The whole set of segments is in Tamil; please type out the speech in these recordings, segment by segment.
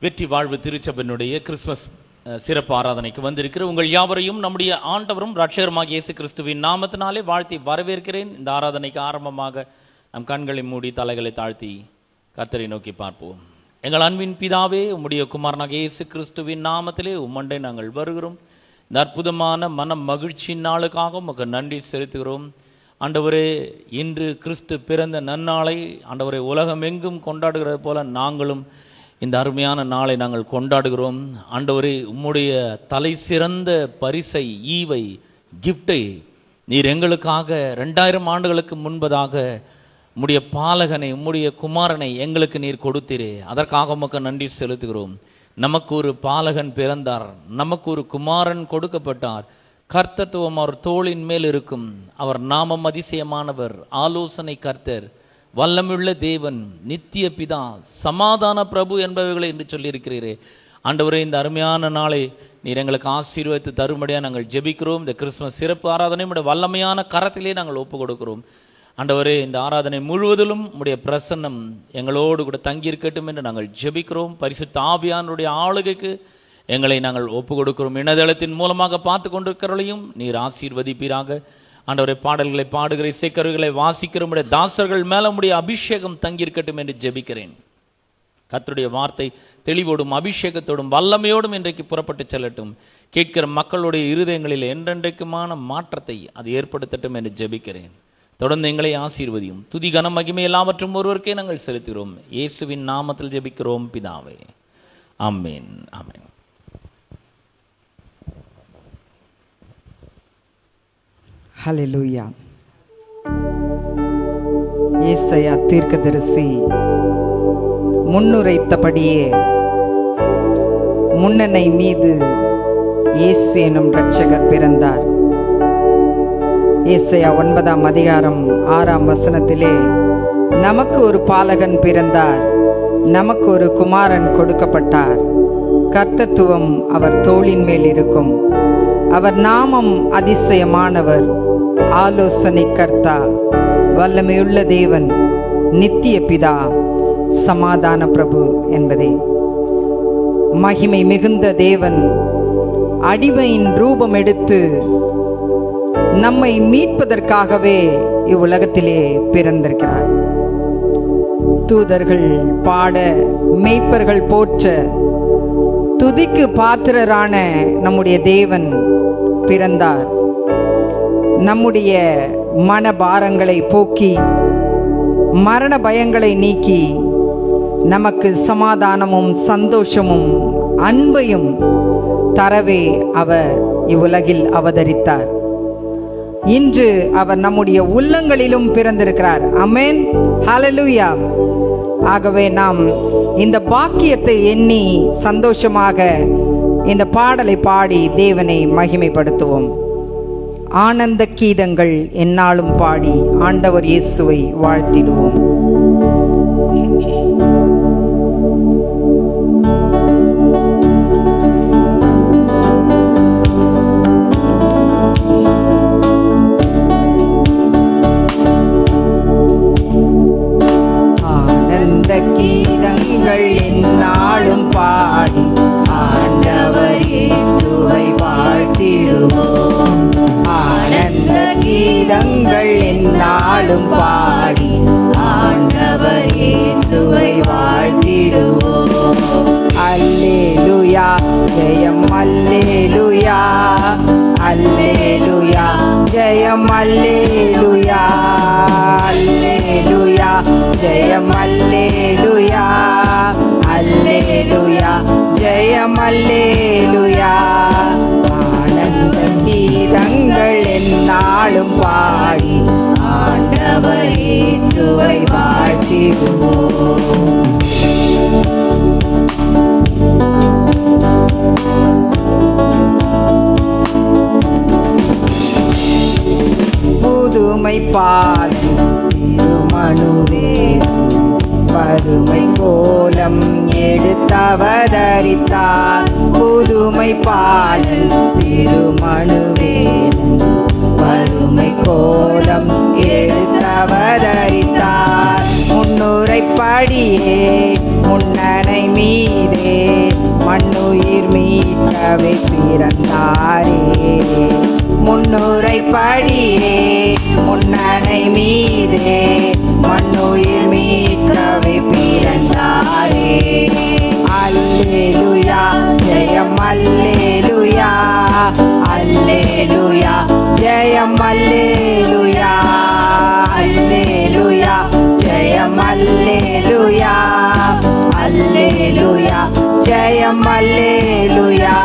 வெற்றி வாழ்வு திருச்சபையினுடைய கிறிஸ்துமஸ் சிறப்பு ஆராதனைக்கு வந்திருக்கிற உங்கள் யாவரையும் நம்முடைய ஆண்டவரும் இரட்சகருமாகிய இயேசு கிறிஸ்துவின் நாமத்தினாலே வாழ்த்தி வரவேற்கிறேன். இந்த ஆராதனைக்கு ஆரம்பமாக நம் கண்களை மூடி தலைகளை தாழ்த்தி கர்த்தரை நோக்கி பார்ப்போம். எங்கள் அன்பின் பிதாவே, உம்முடைய குமாரனாகிய இயேசு கிறிஸ்துவின் நாமத்திலே உம்மண்டை நாங்கள் வருகிறோம். இந்த அற்புதமான மன மகிழ்ச்சியின் நாளுக்காக உமக்கு நன்றி செலுத்துகிறோம். ஆண்டவரே, இன்று கிறிஸ்து பிறந்த நன்னாளை ஆண்டவரே உலகம் எங்கும் கொண்டாடுகிறது போல நாங்களும் இந்த அருமையான நாளை நாங்கள் கொண்டாடுகிறோம். ஆண்டவரே, உம்முடைய தலை சிறந்த பரிசை, ஈவை, கிஃப்டை நீர் எங்களுக்காக 2000 ஆண்டுகளுக்கு முன்பதாக உம்முடைய பாலகனை, உம்முடைய குமாரனை எங்களுக்கு நீர் கொடுத்தீரே, அதற்காக உமக்கு நன்றி செலுத்துகிறோம். நமக்கு ஒரு பாலகன் பிறந்தார், நமக்கு ஒரு குமாரன் கொடுக்கப்பட்டார். கர்த்தத்துவம் அவர் தோளின் மேல் இருக்கும். அவர் நாமம் அதிசயமானவர், ஆலோசனை கர்த்தர், வல்லமுள்ள தேவன், நித்திய பிதா, சமாதான பிரபு என்பவர்களை என்று சொல்லியிருக்கிறீரே. ஆண்டவரே, இந்த அருமையான நாளை நீர் எங்களுக்கு ஆசீர்வதித்து தரும்படியாக நாங்கள் ஜெபிக்கிறோம். இந்த கிறிஸ்துமஸ் சிறப்பு ஆராதனை உடைய வல்லமையான கரத்திலே நாங்கள் ஒப்பு கொடுக்கிறோம். ஆண்டவரே, இந்த ஆராதனை முழுவதிலும் உடைய பிரசன்னம் எங்களோடு கூட தங்கியிருக்கட்டும் என்று நாங்கள் ஜெபிக்கிறோம். பரிசுத்த ஆவியானுடைய ஆளுகைக்கு எங்களை நாங்கள் ஒப்பு கொடுக்கிறோம். இணையதளத்தின் மூலமாக பார்த்து கொண்டிருக்கிறவர்களையும் நீர் ஆசீர்வதிப்பீராக. ஆண்டவரை, பாடல்களை பாடுகிற, இசைக்கருவிகளை வாசிக்கிற உடைய தாசர்கள் மேல உடைய அபிஷேகம் தங்கியிருக்கட்டும் என்று ஜெபிக்கிறேன். கர்த்தருடைய வார்த்தை தெளிவோடும் அபிஷேகத்தோடும் வல்லமையோடும் இன்றைக்கு புறப்பட்டு செல்லட்டும். கேட்கிற மக்களுடைய இருதயங்களில் என்றென்றைக்குமான மாற்றத்தை அது ஏற்படுத்தட்டும் என்று ஜெபிக்கிறேன். தொடர்ந்து எங்களை ஆசீர்வதியும். துதி கன மகிமை எல்லாவற்றும் ஒருவருக்கே நாங்கள் செலுத்துகிறோம். இயேசுவின் நாமத்தில் ஜெபிக்கிறோம் பிதாவே, ஆமென், ஆமென். ஹல்லேலூயா. ஏசாயா தீர்க்கதரிசி முன்னுரைத்தபடியே முன்னனை மீது இயேசு எனும் இரட்சகர் பிறந்தார். ஏசாயா 9ஆம் அதிகாரம் 6ஆம் வசனத்திலே, நமக்கு ஒரு பாலகன் பிறந்தார், நமக்கு ஒரு குமாரன் கொடுக்கப்பட்டார், கர்த்தத்துவம் அவர் தோளின் மேல் இருக்கும், அவர் நாமம் அதிசயமானவர், ஆலோசனை கர்த்தா, வல்லமையுள்ள தேவன், நித்திய பிதா, சமாதான பிரபு என்பதே. மகிமை மிகுந்த தேவன் அடிமையின் ரூபம் எடுத்து நம்மை மீட்பதற்காகவே இவ்வுலகத்திலே பிறந்திருக்கிறார். தூதர்கள் பாட, மேய்ப்பர்கள் போற்ற, துதிக்கு பாத்திரரான நம்முடைய தேவன் பிறந்தார். நம்முடைய மனபாரங்களை போக்கி, மரண பயங்களை நீக்கி, நமக்கு சமாதானமும் சந்தோஷமும் அன்பையும் தரவே அவர் இவ்வுலகில் அவதரித்தார். இன்று அவர் நம்முடைய உள்ளங்களிலும் பிறந்திருக்கிறார். ஆமென், ஹல்லேலூயா. ஆகவே நாம் இந்த பாக்கியத்தை எண்ணி சந்தோஷமாக இந்த பாடலை பாடி தேவனை மகிமைப்படுத்துவோம். ஆனந்த கீதங்கள் எந்நாளும் பாடி ஆண்டவர் இயேசுவை வாழ்த்திடுவோம். ஆனந்த கீதங்கள் எந்நாளும் பாடி ஆண்டவர் இயேசுவை வாழ்த்திடுவோம். ஆனந்த கீதங்கள் எந்நாளும் பாடி ஆண்டவர் இயேசுவை வாழ்த்திடுவோம். அல்லேலூயா, ஜெயம் அல்லேலூயா, அல்லேலூயா, ஜெயம் அல்லேலூயா, அல்லேலூயா, ஜெயம் அல்லேலூயா, அல்லேலூயா, ஜெயம் அல்லேலூயா. ஆனந்த கீதங்கள் எந்நாளும் பாடி ஆண்டவர் இயேசுவை வாழ்த்திடுவோம். புதுமை பாடி திருமணுவேல் பதுமை கோலம் எடுத்தவதரித்தார். புதுமை பாடல் திருமணுவேல் பதுமை கோலம் எடுத்தவதரித்தார். முன்னுரைப்படியே முன்னணை மீதே மண்ணுயிர் மீட்கவே பிறந்தாரே. முன்னுரை படியே முன்னணை மீதே மண்ணுயிர் மீட்கவே பிறந்தாரே. அல்லேலூயா ஜெயம் அல்லேலூயா, அல்லேலூயா ஜெயம் அல்லேலூயா, அல்லேலூயா ஜெயம் அல்லேலூயா, அல்லேலூயா ஜெயம் அல்லேலூயா.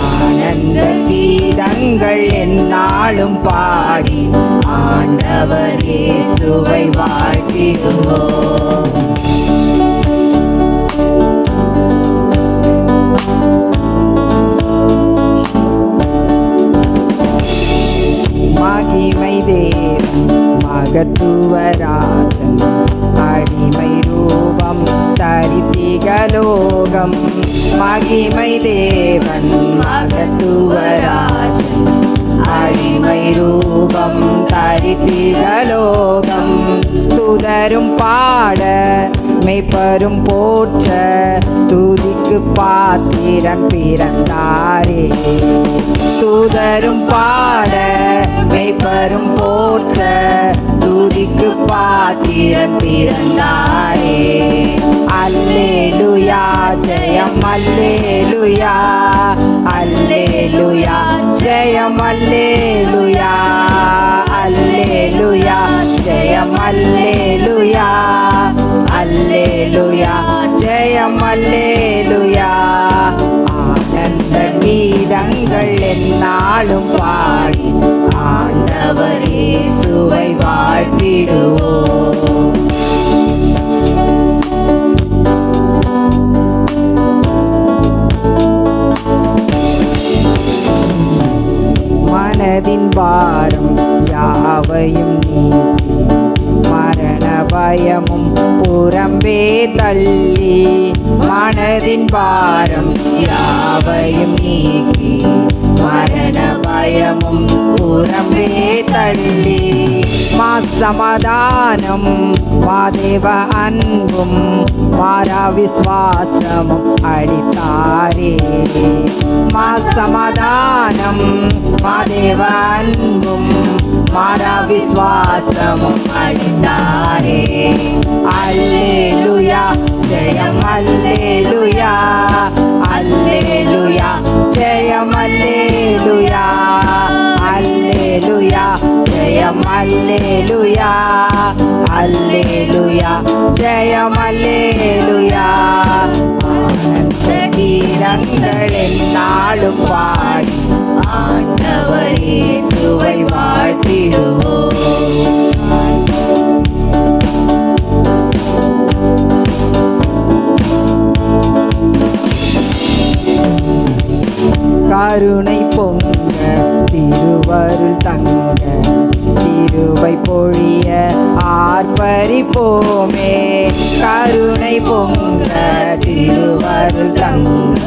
ஆனந்த கீதங்கள் எந்நாளும் பாடி ஆண்டவர் இயேசுவை வாழ்த்திடுவோம். மகிமை தேவன் மகத்துவராஜன் அடிமை ரூபம் தரித்திகலோகம். மகிமை தேவன் மகத்துவராஜன் அடிமை ரூபம் தரித்திகலோகம். துதரும் பாட மெய்ப்பரும் போற்ற துதிக்கு பாத்திரன் பிறந்தாரே. துதரும் பாட மெய்ப்பரும் போற்ற துதிக்கு பாத்திரன் பிறந்தாரே. அல்லேலூயா ஜெயம் அல்லேலூயா, அல்லேலூயா ஜெயம் அல்லேலூயா, அல்லேலூயா ஜெயம் அல்லேலூயா, அல்லேலூயா ஜெயம் அல்லேலூயா. ஆனந்த கீதங்கள் எந்நாளும் பாடி ஆண்டவர் இயேசுவை வாழ்த்திடுவோம். மனதின் பாரம் யாவையும் நீக்கி மரண பயமும் புறம்பே தள்ளி. மனதின் பாரம் யாவையும் நீக்கி மரண பயமும் புறம்பே தள்ளி. சமாதானம் மாதேவ அன்பும் மாறா விசுவாசமும் அளித்தாரே. சமாதானம் மாதேவ அன்பும் மாறா விசுவாசமும் அளித்தாரே. அல்லேலூயா ஜெயம் அல்லேலூயா, அல்லேலூயா ஜெயம் அல்லேலூயா, அல்லேலூயா ஜெயம் அல்லேலூயா, அல்லேலூயா ஜெயம் அல்லேலூயா. ஆனந்த கீதங்கள் எந்நாளும் பாடி ஆண்டவர் இயேசுவை வாழ்த்திடுவோம். கருணை பொங்க திருவருள் தங்க திருவை பொழிய ஆர்ப்பரிப்போமே. கருணை பொங்க திருவருள் தங்க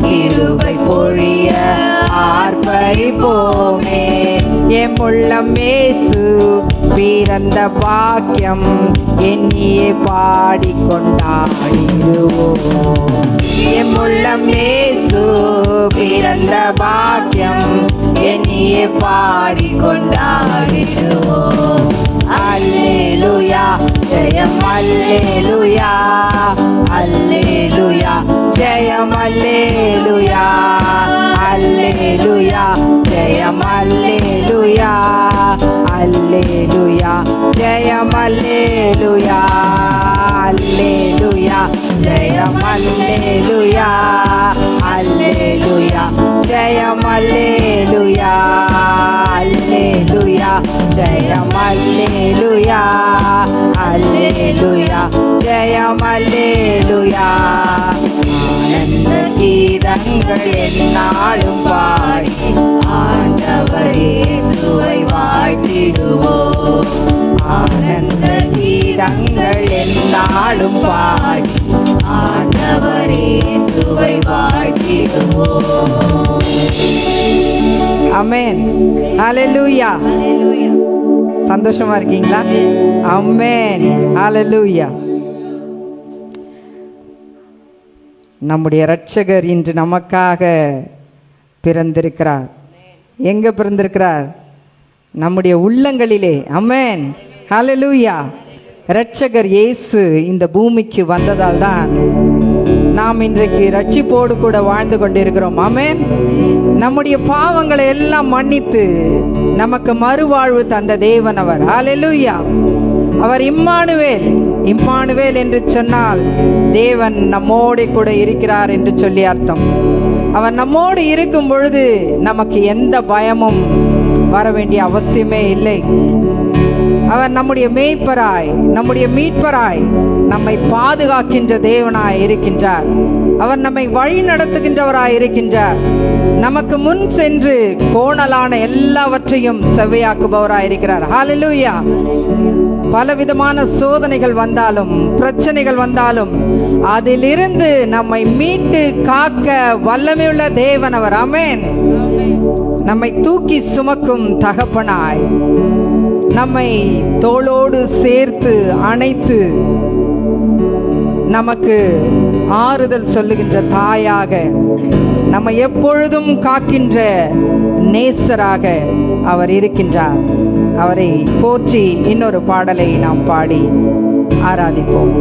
திருவை பொழிய ஆர்ப்பரிப்போமே. எம்முள்ளம் இயேசு பிறந்த பாக்கியம் எண்ணியே பாடிக்கொண்டாடிடுவோம். எம்முள்ளம் இயேசு பிறந்த பாக்கியம் எண்ணியே பாடிக்கொண்டாடிடுவோம். அல்லேலூயா ஜெயம் அல்லேலூயா, அல்லேலூயா ஜெயம் அல்லேலூயா, அல்லேலூயா ஜெயம் அல்லேலூயா, அல்லேலூயா ஜெயம் அல்லேலூயா, அல்லேலூயா ஜெயம் அல்லேலூயா, அல்லேலூயா ஜெயம் அல்லேலூயா, அல்லேலூயா ஜெயம் அல்லேலூயா, அல்லேலூயா ஜெயம் அல்லேலூயா. ஆனந்த கீதங்கள் எந்நாளும் பாடி ஆண்டவர் இயேசுவை வாழ்த்திடுவோம். ஆனந்த கீதங்கள் எந்நாளும் பாடி ஆண்டவர் இயேசுவை வாழ்த்திடுவோம். ஆமென். ஹல்லேலூயா. சந்தோஷமா இருக்கீங்களா? ஆமென். ஹல்லேலூயா. நம்முடைய இரட்சகர் இன்று நமக்காக பிறந்திருக்கிறார். எங்க பிறந்திருக்கிறார்? நம்முடைய உள்ளங்களிலே. ஆமென், ஹல்லேலூயா. இரட்சகர் இயேசு இந்த பூமிக்கு வந்ததால் தான் நாம் இன்றைக்கு ரட்சிப்போடு கூட வாழ்ந்து கொண்டிருக்கிறோம். ஆமென். நம்முடைய பாவங்களை எல்லாம் மன்னித்து நமக்கு மறுவாழ்வு தந்த தேவன் அவர். ஹல்லேலூயா. அவர் இம்மானுவேல். இம்மானுவேல் என்று சொன்னால் தேவன் நம்மோடு கூட இருக்கிறார் என்று சொல்லி அர்த்தம். அவர் நம்மோடு இருக்கும் பொழுது நமக்கு எந்த பயமும் வர வேண்டிய அவசியமே இல்லை. அவர் நம்முடைய மேய்ப்பராய், நம்முடைய மீட்பராய், நம்மை பாதுகாக்கின்ற தேவனாய் இருக்கின்றார். அவர் நம்மை வழி நடத்துகின்றவராய் இருக்கின்றார். நமக்கு முன் சென்று கோணலான எல்லாவற்றையும் செவ்வையாக்குபவராய் இருக்கிறார். ஹல்லேலூயா. பலவிதமான சோதனைகள் வந்தாலும், பிரச்சனைகள் வந்தாலும் அதிலிருந்து நம்மை மீட்டு காக்க வல்லமையுள்ள தேவன் அவர். ஆமென். நம்மை தூக்கி சுமக்கும் தகப்பனாய், நம்மை தோளோடு சேர்த்து அணைத்து நமக்கு ஆறுதல் சொல்லுகின்ற தாயாக, நம்மை எப்பொழுதும் காக்கின்ற நேசராக அவர் இருக்கின்றார். அவரை போற்றி இன்னொரு பாடலை நாம் பாடி ஆராதிப்போம்.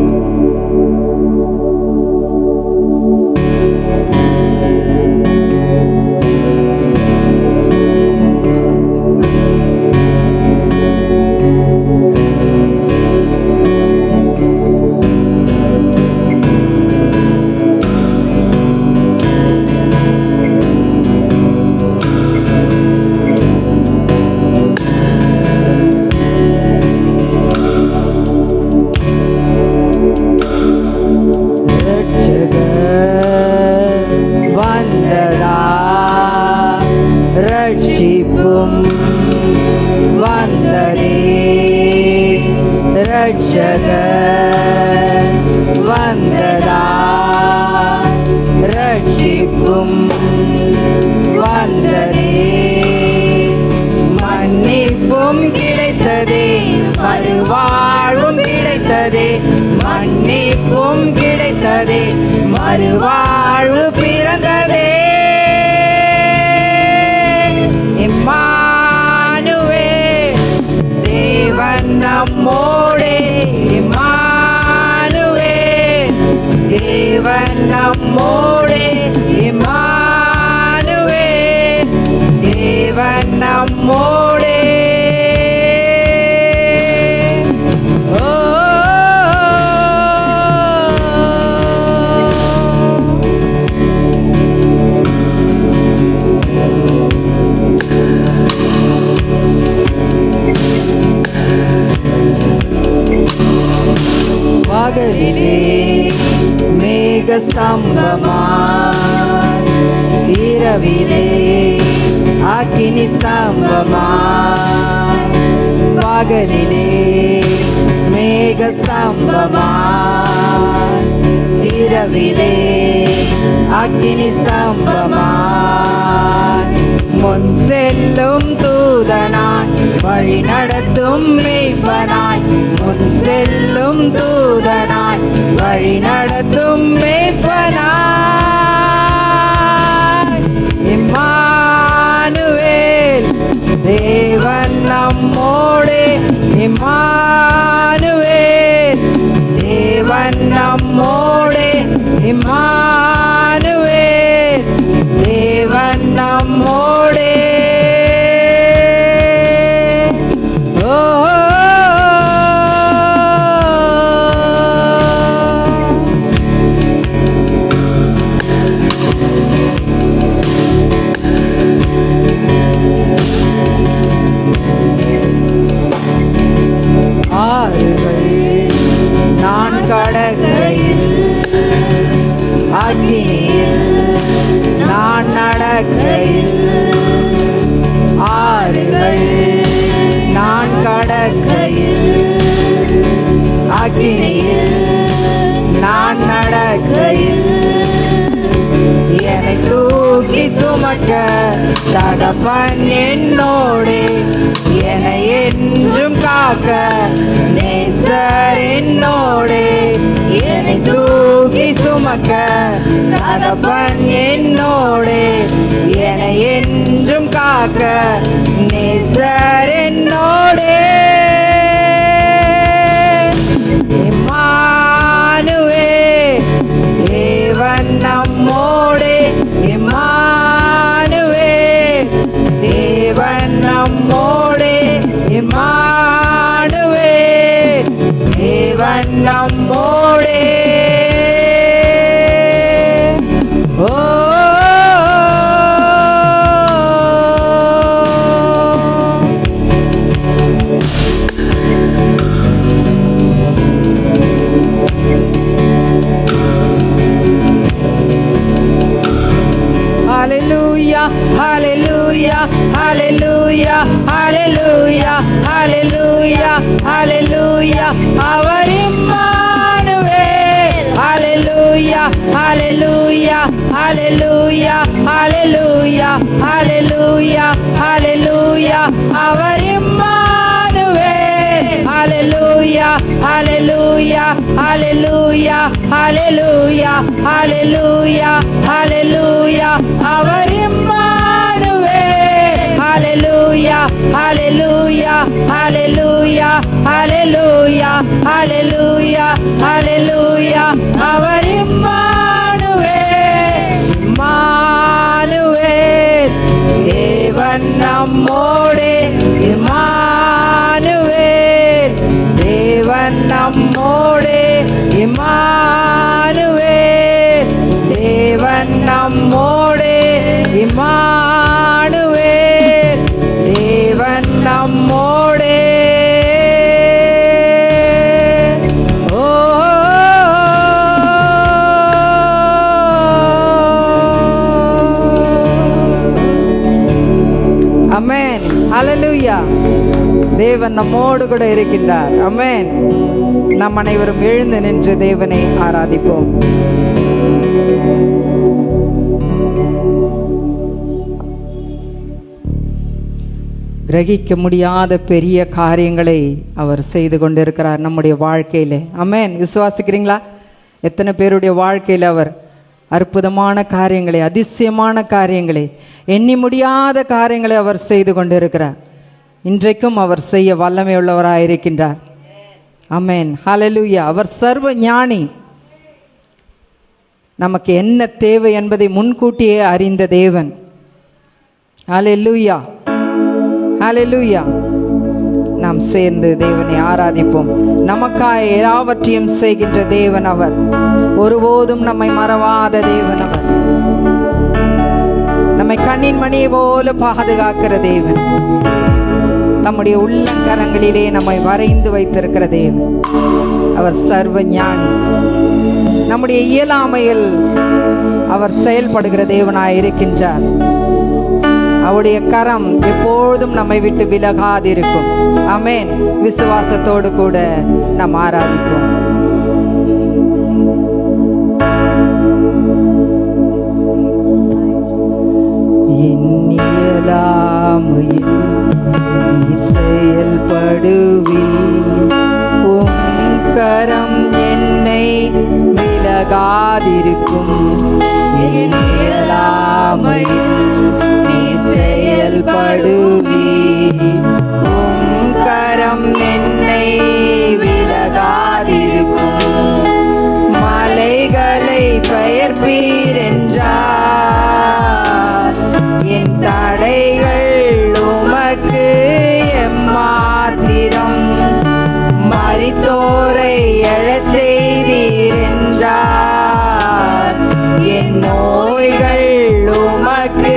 மன்னிப்பும் கிடைத்ததே, மறுவாழ்வும் கிடைத்ததே. மன்னிப்பும் கிடைத்ததே, மறுவாழ்வு பிறந்ததே. இம்மானுவேல், தேவன் நம்மோடே. இம்மானுவேல், தேவன் நம்மோடே. இம்மானுவேல், தேவன் நம்மோடே. பகலிலே மேக ஸ்தம்பமாய், இரவிலே அக்கினி ஸ்தம்பமாய். பகலிலே மேக ஸ்தம்பமாய், இரவிலே அக்கினி ஸ்தம்பமாய். முன் செல்லும் தூதனாய், வழி நடத்தும் மேய்ப்பனாய். முன் செல்லும் தூதனாய், வழி நடத்தும் மேய்ப்பனாய். இம்மானுவேல், தேவன் நம்மோடே. இம்மானுவேல், தேவன் நம்மோடே. இம்மானுவேல், தேவன் நம்மோடே. ஆறுகள் நான் கடக்கையில், அக்கினியில் நான் நடக்கையில். ஆறுகள் நான் கடக்கையில், அக்கினியில் நான் நடக்கையில். என்னை தூக்கி சுமக்க தகப்பன் என்னோடு. என்னை என்றும் காக்க நேசர் என்னோடு. என்னை தூக்கி சுமக்க தகப்பன் என்னோடு என என்றும் காக்க நேசர் என்னோடு இம்மானுவேல் தேவன் நம்மோடு இம்மானுவேல் தேவன் நம்மோடு இம்மானுவேல் தேவன் நம்மோடு ஓ Hallelujah, hallelujah, hallelujah, hallelujah, hallelujah, hallelujah. அவர் Immanuel. Hallelujah, hallelujah, hallelujah, hallelujah, hallelujah, hallelujah. அவர் Immanuel. Hallelujah, hallelujah, hallelujah, hallelujah, hallelujah, hallelujah. அவர் Immanuel. Hallelujah, hallelujah, hallelujah, hallelujah, hallelujah, hallelujah. அவர் இம்மானுவேல். இம்மானுவேல் தேவன் நம்மோடு இம்மானுவேல் தேவன் நம்மோடு இம்மானுவேல் தேவன் நம்மோடு இம்மானுவேல் தேவன் நம்மோடு ஓ ஆமென். ஹல்லேலூயா. தேவன் நம்மோடு கூட இருக்கின்றார். ஆமென். நம் அனைவரும் எழுந்து நின்று தேவனை ஆராதிப்போம். கிரகிக்க முடியாத பெரிய காரியங்களை அவர் செய்து கொண்டிருக்கிறார் நம்முடைய வாழ்க்கையிலே. ஆமென். விசுவாசிக்கிறீங்களா? எத்தனை பேருடைய வாழ்க்கையில் அவர் அற்புதமான காரியங்களை, அதிசயமான காரியங்களை, எண்ணி முடியாத காரியங்களை அவர் செய்து கொண்டிருக்கிறார். இன்றைக்கும் அவர் செய்ய வல்லமை உள்ளவராய் இருக்கின்றார். ஆமென். ஹல்லேலூயா. அவர் சர்வ ஞானி. நமக்கு என்ன தேவை என்பதை முன்கூட்டியே அறிந்த தேவன். ஹல்லேலூயா, ஹல்லேலூயா. நாம் சேர்ந்து தேவனை ஆராதிப்போம். நமக்காய் எல்லாவற்றையும் செய்கின்ற தேவன் அவர். ஒருபோதும் நம்மை மறவாத தேவன் அவர். நம்மை கண்ணின் மணியை போல பாதுகாக்கிற தேவன். நம்முடைய உள்ளங்கரங்களிலே நம்மை வரைந்து வைத்திருக்கிற தேவன். அவர் சர்வ ஞானி. நம்முடைய இயலாமையில் அவர் செயல்படுகிற தேவனாய் இருக்கின்றார். அவருடைய கரம் எப்பொழுதும் நம்மை விட்டு விலகாதிருக்கும். ஆமென். விசுவாசத்தோடு கூட நாம் ஆராதிப்போம். எண்ணியலாமையில் செயல்படுவி உம் கரம் என்னை விலகாதிருக்கும். எண்ணியலாமையில் செயல்படுவி உம் கரம் என்னை விலகாதிருக்கும். மலைகளை பெயர்ப்பீர் என்றார். என் தடைகள் உமக்கு எம்மாத்திரம். மரித்தோரை எழச் செய்தீர் என்றார். என் நோய்கள் உமக்கு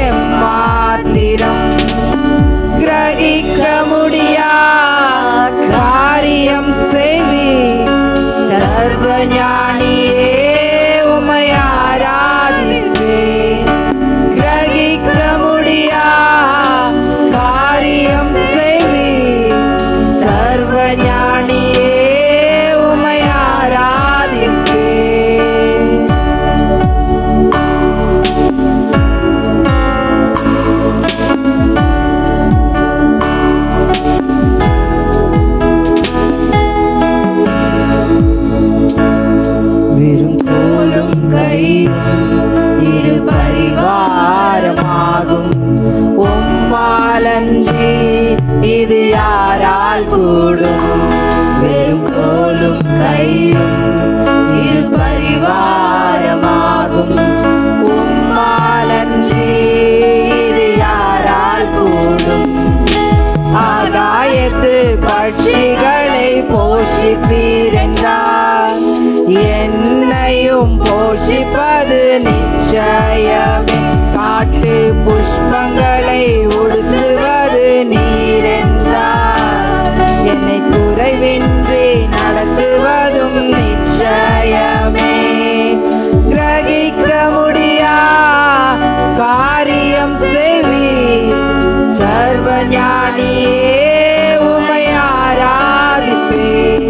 எம்மாத்திரம். கிரகிக்க முடியா காரியம் செய்வீர். சர்வ ஞானியே உம்மை ஆராதிப்பேன். கிரகிக்க முடியா காரியம் செய்வீர். சர்வ ஞானியே உம்மை ஆராதிப்பேன். வெறும் செய்யும் இரு பரிவாரமாகும். உம்மாலன்றி இது யாரால் கூடும்? ஆகாயத்து பட்சிகளை போஷிப்பீரென்றால் என்னையும் போஷிப்பது நிச்சயமே. காட்டு புஷ்பங்களை உடுத்துவது நீரென்றால் என்னை குறைவின்றி நடத்துவதும் நிச்சயமே. கிரகிக்க முடியா காரியம் செய்வீர் சர்வ ஞானியே, உம்மை ஆராதிப்பேன்.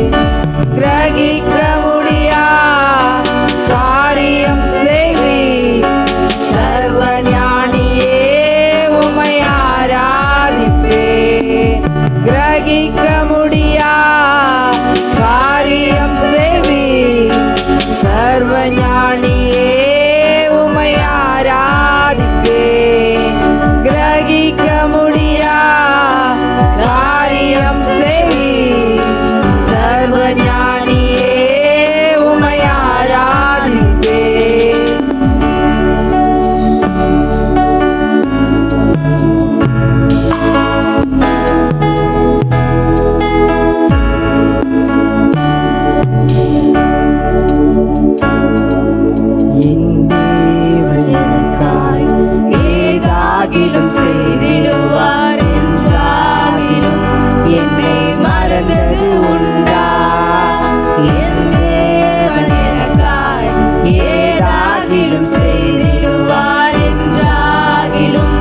கிரகிக்க முடியா காரியம் செய்வீர் சர்வ ஞானியே, உம்மை ஆராதிப்பேன். கிரகிக்க முடியா காரியம் செய்வீர் சர்வ ஞானியே, உம்மை ஆராதிப்பேன். கிரகிக்க முடியா காரியம் செய்வீர் சர்வ ஞானியே, உம்மை ஆராதிப்பேன். ஏதாகிலும் செய்திடுவார் என்றாகிலும் என்னை மறந்தது உண்டா? என் தேவன் எனக்காய் ஏதாகிலும் செய்திடுவார் என்றாகிலும்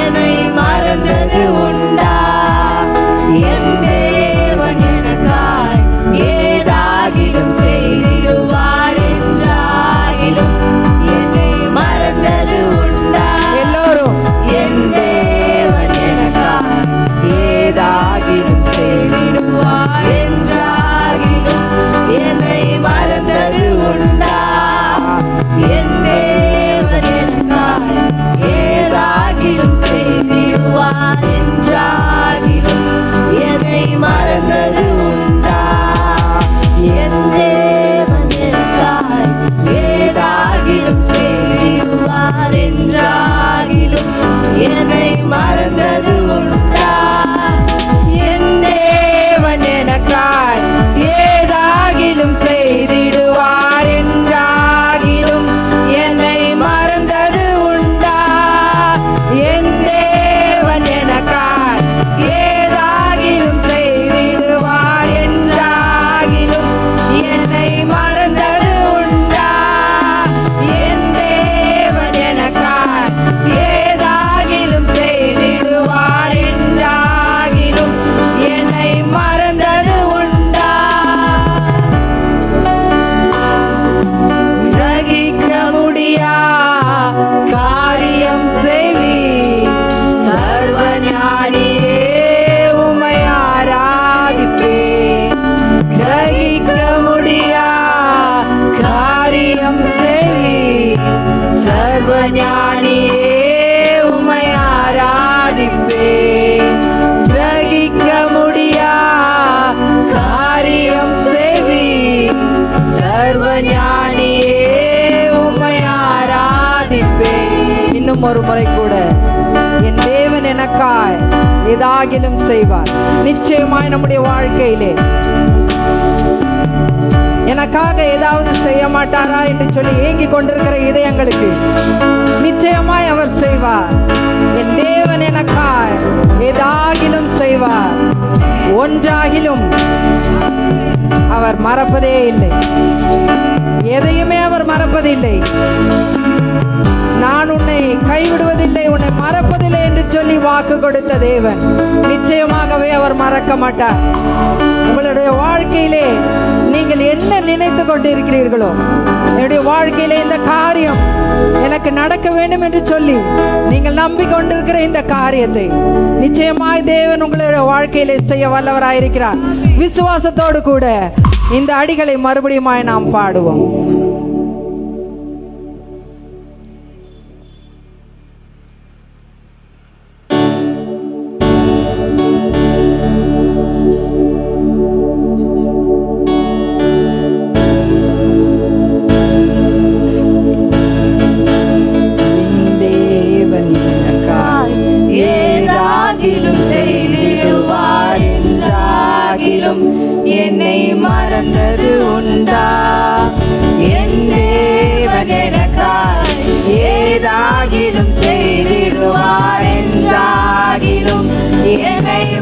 என்னை மறந்தது உண்டா? என் தேவன் எனக்காய் ஏதாகிலும் செய்திடுவார் என்றாகிலும் என்னை மறந்தது உண்டா? எல்லோரும் என் தேவன் எனக்காய் ஏதாகிலும் செய்திடுவார் என்றாகிலும் என்னை மறந்தது உண்டா? என் தேவன் எனக்காய் ஏதாகிலும் செய்திடுவார் என்றாகிலும் என்னை மறந்தது உண்டா? என் தேவன் எனக்காய் ஏதாகிலும் செய்திடுவார் என்றாகிலும் என்னை மறந்தது உண்டா? என் தேவன் எனக்காய் ஏதாகிலும் செய்திடுவார் என்றாகிலும் என்னை மறந்தது உண்டா? என் தேவன் எனக்காய் ஏதாகிலும் செய்திடுவார் என்றாகிலும் என்னை மறந்தது உண்டா? என் தேவன் எனக்காய் ஏதாகிலும் செய்திடுவார் என்றாகிலும் என்னை மறந்தது உண்டா? கிரகிக்க முடியா காரியம் செய்வீர் சர்வ ஞானியே, உம்மை ஆராதிப்பேன். கிரகிக்க முடியா காரியம் செய்வீர் சர்வ ஞானியே, உம்மை ஆராதிப்பேன். கிரகிக்க முடியா காரியம் செய்வீர் சர்வ ஞானியே, உம்மை ஆராதிப்பேன். இன்னும் ஒரு முறை கூட என் தேவன் எனக்காய் ஏதாகிலும் செய்வார். நிச்சயமாய் நம்முடைய வாழ்க்கையிலே எனக்காக ஏதாவது செய்ய மாட்டாரா என்று சொல்லி ஏங்கிக் கொண்டிருக்கிற இதயங்களுக்கு நிச்சயமாய் அவர் செய்வார். என் தேவன் எனக்காய் ஏதாகிலும் செய்வார். ஒன்றாகிலும் அவர் மறப்பதே இல்லை. எதையுமே அவர் மறப்பதில்லை. நான் உன்னை கைவிடுவதில்லை, உன்னை மறப்பதில்லை என்று சொல்லி வாக்கு கொடுத்த தேவன் நிச்சயமாகவே அவர் மறக்க மாட்டார். உங்களுடைய வாழ்க்கையிலே நீங்கள் என்ன நினைத்து கொண்டிருக்கிறீர்களோ, என்னுடைய வாழ்க்கையிலே இந்த காரியம் எனக்கு நடக்க வேண்டும் என்று சொல்லி நீங்கள் நம்பிக்கொண்டிருக்கிற இந்த காரியத்தை நிச்சயமாய் தேவன் உங்களுடைய வாழ்க்கையிலே செய்ய வல்லவராயிருக்கிறார். விசுவாசத்தோடு கூட இந்த அடிகளை மறுபடியுமாய் நாம் பாடுவோம்.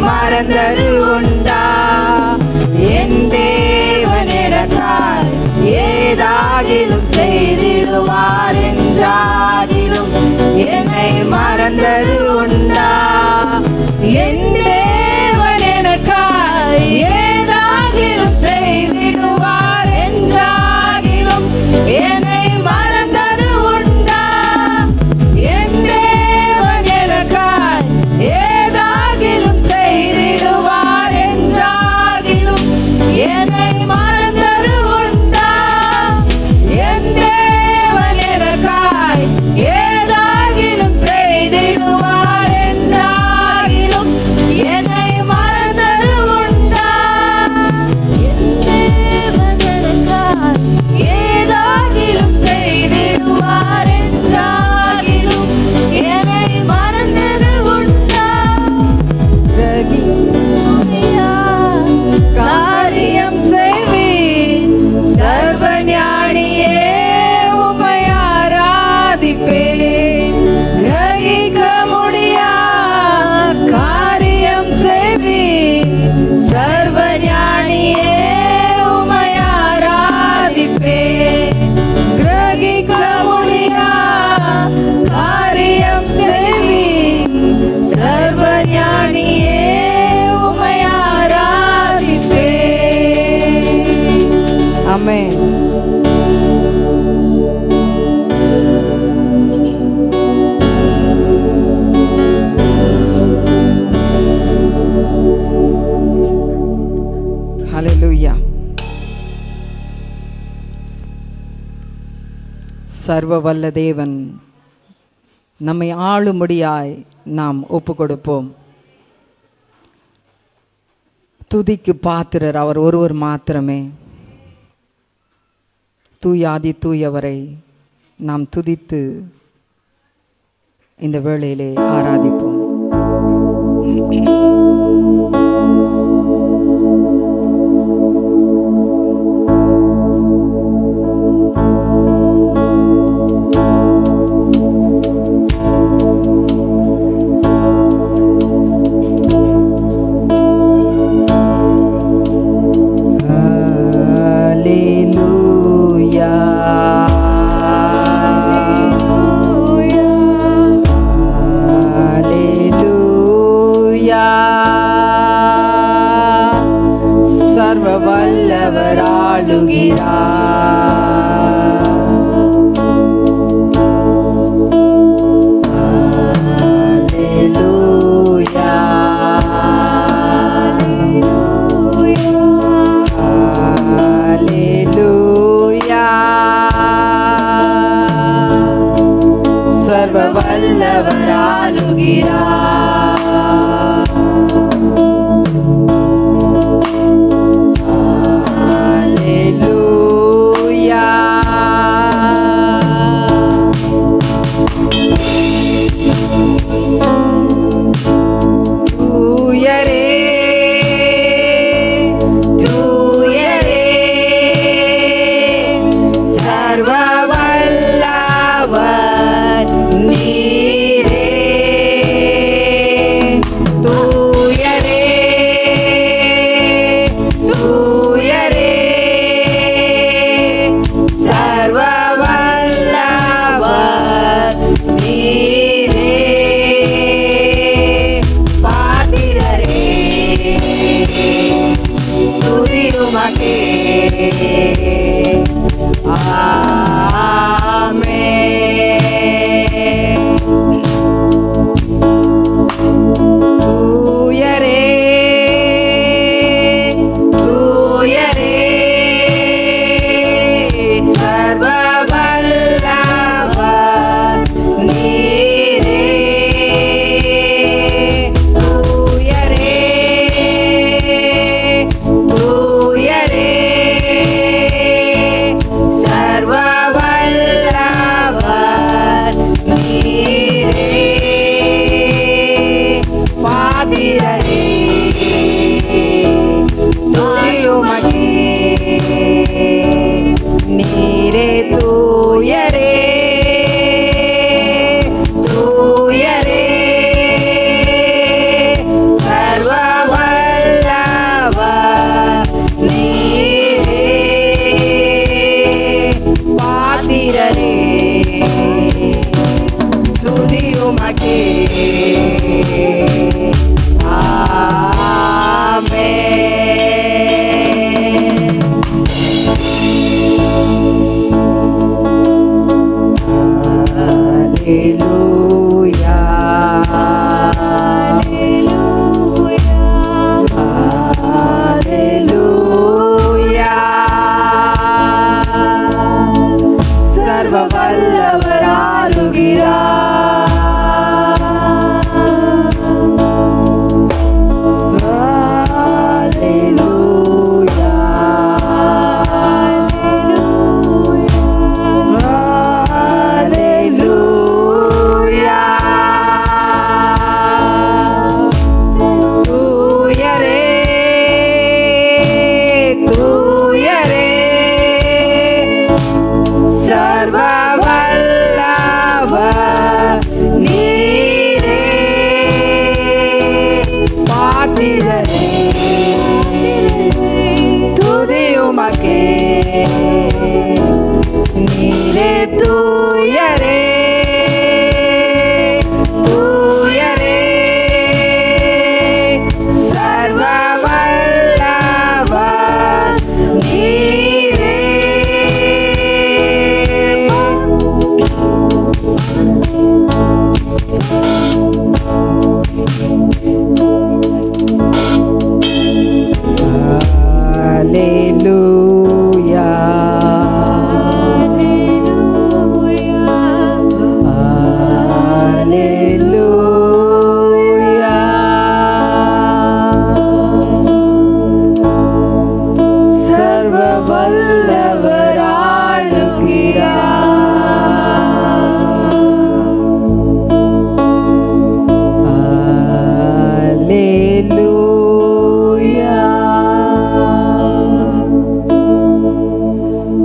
மறந்தது உண்டா? என் தேவன் எனக்காய் ஏதாகிலும் செய்திடுவார் என்றாகிலும் என்னை மறந்தது உண்டா? என் தேவன் எனக்காய் ஏதாகிலும் செய்திடுவார் என்றாகிலும் என்னை மறந்தது உண்டா? என் தேவன் எனக்காய் ஏதாகிலும் செய்திடுவார் என்றாகிலும் என்னை மறந்தது உண்டா? என் தேவன் எனக்காய் ஏதாகிலும் செய்திடுவார் என்றாகிலும் என்னை மறந்தது உண்டா? என் தேவன் எனக்காய் ஏதாகிலும் செய்திடுவார் என்றாகிலும் என்னை மறந்தது உண்டா? காரியம் செய்வேன் சர்வஞானியே, உம்மை ஆராதிப்பேன். கிரகிக்க முடியா காரியம் செய்வேன் சர்வஞானியே, உம்மை ஆராதிப்பேன். கிரகிக்க முடியா காரியம் செய்வேன் சர்வஞானியே, உம்மை ஆராதிப்பேன். ஆமென். ஹல்லேலூயா. சர்வ வல்ல தேவன் நம்மை ஆளும்படியாய் நாம் ஒப்பு கொடுப்போம். துதிக்கு பாத்திரர் அவர் ஒருவர் மாத்திரமே. தூயாதி தூயவரை நாம் துதித்து இந்த வேளையிலே ஆராதிப்போம். சர்வ வல்லவர் ஆளுகிறார். அல்லேலூயா, அல்லேலூயா. சர்வ வல்லவர் ஆளுகிறார். சர்வ வல்லவர் நீரே, பாத்திரரே துதி உமக்கே, நீரே தூயரே தூயரே, சர்வ வல்லவர் நீரே.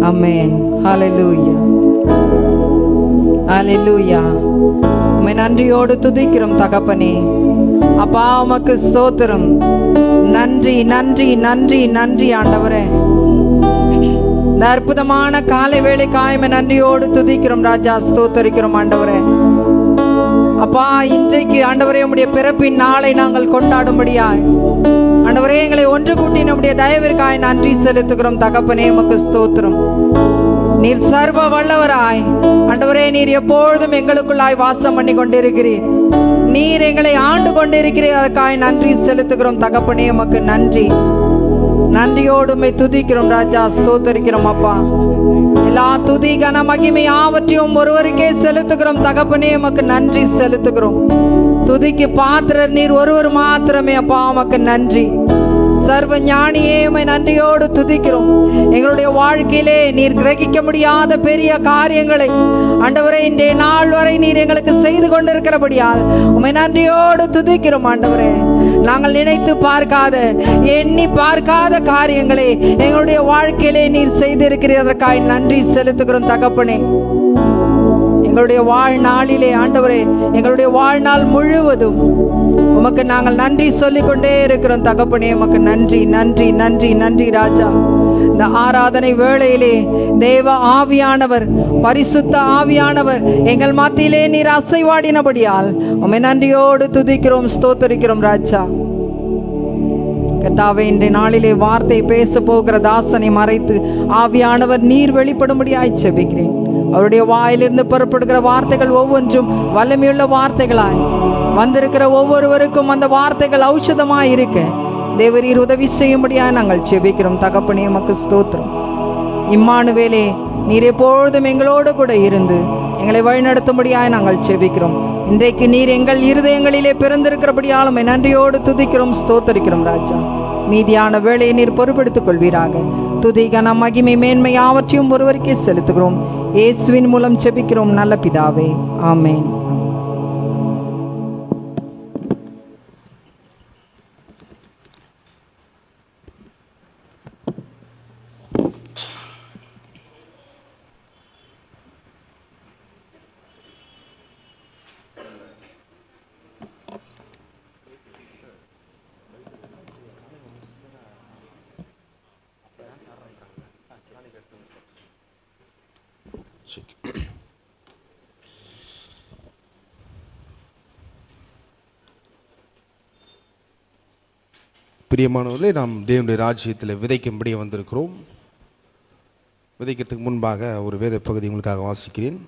ஆமென். ஹல்லேலூயா, ஹல்லேலூயா. உம்மை நன்றியோடு துதிக்கிறோம் தகப்பனே. அப்பா உமக்கு ஸ்தோத்திரம். நன்றி நன்றி நன்றி நன்றி ஆண்டவரே. இந்த அற்புதமான காலை வேளைக்காய் நன்றியோடு துதிக்கிறோம் ராஜா, ஸ்தோத்தரிக்கிறோம் ஆண்டவரே. அப்பா இன்றைக்கு ஆண்டவரே உம்முடைய பிறப்பின் நாளை நாங்கள் கொண்டாடும்படியாய் ஆண்டவரே எங்களை ஒன்று கூட்டி நம்முடைய தயவிற்காய் நன்றி செலுத்துகிறோம் தகப்பனே. உமக்கு ஸ்தோத்திரம். நீர் சர்வ வல்லவராய் ஆண்டவரே, நீர் எப்பொழுதும் எங்களுக்குள்ளாய் வாசம் பண்ணி கொண்டிருக்கிறீர். நீர் எங்களை ஆண்டு கொண்டிருக்கிறீர். அதற்காய் நன்றி செலுத்துகிறோம் தகப்பனே. உமக்கு நன்றி. நன்றியோடு உம்மை துதிக்கிறோம் ராஜா, ஸ்தோத்தரிக்கிறோம் அப்பா. எல்லா துதி கன மகிமை யாவற்றையும் ஒருவருக்கே செலுத்துகிறோம் தகப்பனே. உமக்கு நன்றி செலுத்துகிறோம். துதிக்கு பாத்திரர் நீர் ஒருவர் மாத்திரமே அப்பா. உமக்கு நன்றி. சர்வ ஞானியே உம்மை நன்றியோடு துதிக்கிறோம். எங்களுடைய வாழ்க்கையிலே நீர் கிரகிக்க முடியாத பெரிய காரியங்களை ஆண்டவரே இன்றைய நாள் வரை நீர் எங்களுக்கு செய்து கொண்டிருக்கிறபடியால் உம்மை நன்றியோடு துதிக்கிறோம் ஆண்டவரே. நாங்கள் நினைத்து பார்க்காத, எண்ணி பார்க்காத காரியங்களை எங்களுடைய வாழ்க்கையிலே நீர் செய்திருக்கிறதற்காய் நன்றி செலுத்துகிறோம் தகப்பனே. எங்களுடைய வாழ்நாளிலே ஆண்டவரே, எங்களுடைய வாழ்நாள் முழுவதும் உமக்கு நாங்கள் நன்றி சொல்லிக் கொண்டே இருக்கிறோம் தகப்பனே. உமக்கு நன்றி நன்றி நன்றி நன்றி ராஜா. இந்த ஆராதனை வேளையிலே தேவ ஆவியானவர், பரிசுத்த ஆவியானவர் எங்கள் மத்தியிலே நீர் அசைவாடினபடியால் உம்மை நன்றியோடு துதிக்கிறோம், ஸ்தோத்தரிக்கிறோம் ராஜா. கர்த்தாவே, இன்றைய நாளிலே வார்த்தை பேச போகிற தாசனை மறைத்து ஆவியானவர் நீர் வெளிப்படும்படியாய் ஜெபிக்கிறேன். அவருடைய வாயிலிருந்து புறப்படுகிற வார்த்தைகள் ஒவ்வொன்றும் வல்லமையுள்ள வார்த்தைகளாய் வந்திருக்கிற ஒவ்வொருவருக்கும் அந்த வார்த்தைகள் ஔஷதமாய் இருக்க தேவரீர் உதவி செய்யும்படியாய் நாங்கள் ஜெபிக்கிறோம் தகப்பனே. உமக்கு ஸ்தோத்திரம். இம்மானுவேலே, நீர் எப்பொழுதும் எங்களோடு கூட இருந்து எங்களை வழிநடத்தும்படியாய் நாங்கள் ஜெபிக்கிறோம். இன்றைக்கு நீர் எங்கள் இருதயங்களிலே பிறந்திருக்கிறபடியாலும் நன்றியோடு துதிக்கிறோம், ஸ்தோத்தரிக்கிறோம் ராஜா. மீதியான வேளையை நீர் பொறுப்பெடுத்துக் கொள்வீராக. துதி கன மகிமை மேன்மை யாவற்றையும் ஒருவருக்கே செலுத்துகிறோம். இயேசுவின் மூலம் ஜெபிக்கிறோம் நல்ல பிதாவே, ஆமென். பிரியமானவர்களே, நாம் தேவனுடைய ராஜ்யத்தில் விதைக்கும்படி வந்திருக்கிறோம். விதைக்கிறதுக்கு முன்பாக ஒரு வேத பகுதி உங்களுக்காக வாசிக்கிறேன்.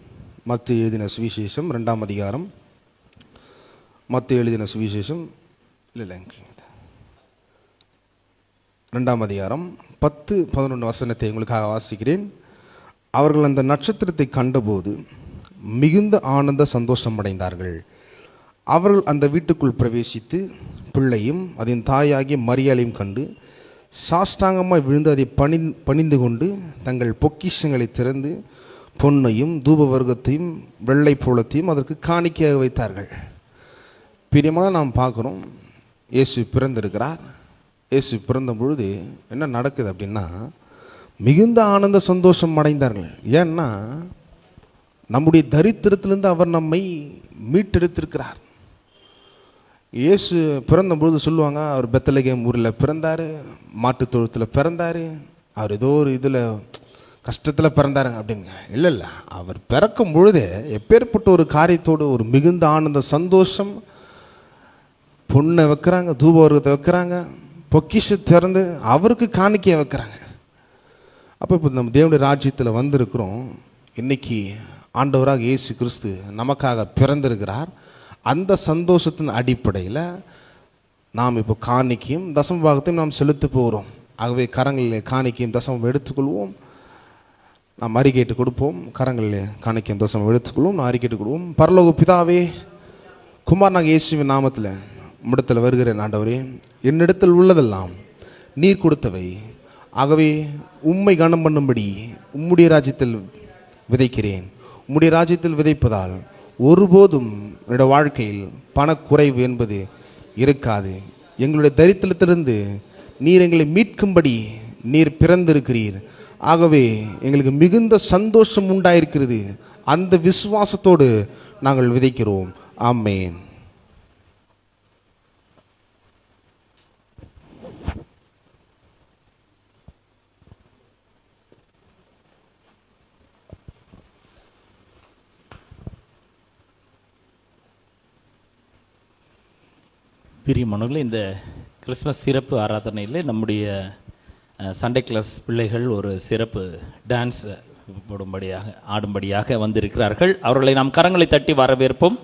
மத்தேயு எழுதின சுவிசேஷம் 2ஆம் அதிகாரம். மத்தேயு எழுதின சுவிசேஷம் 2ஆம் அதிகாரம் 10-11 வசனத்தை உங்களுக்காக வாசிக்கிறேன். அவர்கள் அந்த நட்சத்திரத்தை கண்டபோது மிகுந்த ஆனந்த சந்தோஷம் அடைந்தார்கள். அவர்கள் அந்த வீட்டுக்குள் பிரவேசித்து பிள்ளையும் அதன் தாயாகிய மரியாளையும் கண்டு சாஷ்டாங்கமாய் விழுந்து அதை பணிந்து கொண்டு தங்கள் பொக்கிஷங்களை திறந்து பொன்னையும் தூப வர்க்கத்தையும் வெள்ளை போலத்தையும் அதற்கு காணிக்கையாக வைத்தார்கள். பிரியமான நாம் பார்க்குறோம், இயேசு பிறந்திருக்கிறார். இயேசு பிறந்த பொழுது என்ன நடக்குது அப்படின்னா, மிகுந்த ஆனந்த சந்தோஷம் அடைந்தார்கள். ஏன்னா நம்முடைய தரித்திரத்திலிருந்து அவர் நம்மை மீட்டெடுத்திருக்கிறார். இயேசு பிறந்தபோது சொல்லுவாங்க, அவர் பெத்லகேம் ஊரில் பிறந்தார், மாட்டுத் தொழுத்தில் பிறந்தார், அவர் ஏதோ ஒரு இதில் கஷ்டத்தில் பிறந்தாருங்க அப்படிங்க. இல்லை இல்லை, அவர் பிறக்கும் பொழுதே எப்பேற்பட்ட ஒரு காரியத்தோடு ஒரு மிகுந்த ஆனந்த சந்தோஷம். பொண்ணை வைக்கிறாங்க, தூபவர்க்கத்தை வைக்கிறாங்க, பொக்கிஷ திறந்து அவருக்கு காணிக்கையை வைக்கிறாங்க. அப்போ இப்போ நம்ம தேவனுடைய ராஜ்யத்தில் வந்திருக்கிறோம். இன்னைக்கு ஆண்டவராக இயேசு கிறிஸ்து நமக்காக பிறந்திருக்கிறார். அந்த சந்தோஷத்தின் அடிப்படையில் நாம் இப்போ காணிக்கையும் தசம பாகத்தையும் நாம் செலுத்த போகிறோம். ஆகவே கரங்களில் காணிக்கையும் தசமம் எடுத்துக்கொள்வோம். நாம் அறிக்கையிட்டு கொடுப்போம். கரங்களில் காணிக்கையும் தசமம் எடுத்துக்கொள்வோம். நான் அறிக்கையிட்டு கொடுவோம். பரலோக பிதாவே, குமாரனாக இயேசுவின் நாமத்தில் உம்மிடத்தில் வருகிறேன். ஆண்டவரே, என்னிடத்தில் உள்ளதெல்லாம் நீர் கொடுத்தவை. ஆகவே உம்மை கனம் பண்ணும்படி உம்முடைய ராஜ்யத்தில் விதைக்கிறேன். உம்முடைய ராஜ்யத்தில் விதைப்பதால் ஒருபோதும் என்னுடைய வாழ்க்கையில் பணக்குறைவு என்பது இருக்காது. எங்களுடைய தரித்திரத்திலிருந்து நீர் எங்களை மீட்கும்படி நீர் பிறந்திருக்கிறீர். ஆகவே எங்களுக்கு மிகுந்த சந்தோஷம் உண்டாயிருக்கிறது. அந்த விசுவாசத்தோடு நாங்கள் விதைக்கிறோம். ஆமென். பிரியமானவர்களே, இந்த கிறிஸ்மஸ் சிறப்பு ஆராதனையில் நம்முடைய சண்டே கிளாஸ் பிள்ளைகள் ஒரு சிறப்பு டான்ஸ் ஆடும்படியாக வந்திருக்கிறார்கள். அவர்களை நாம் கரங்களை தட்டி வரவேற்போம்.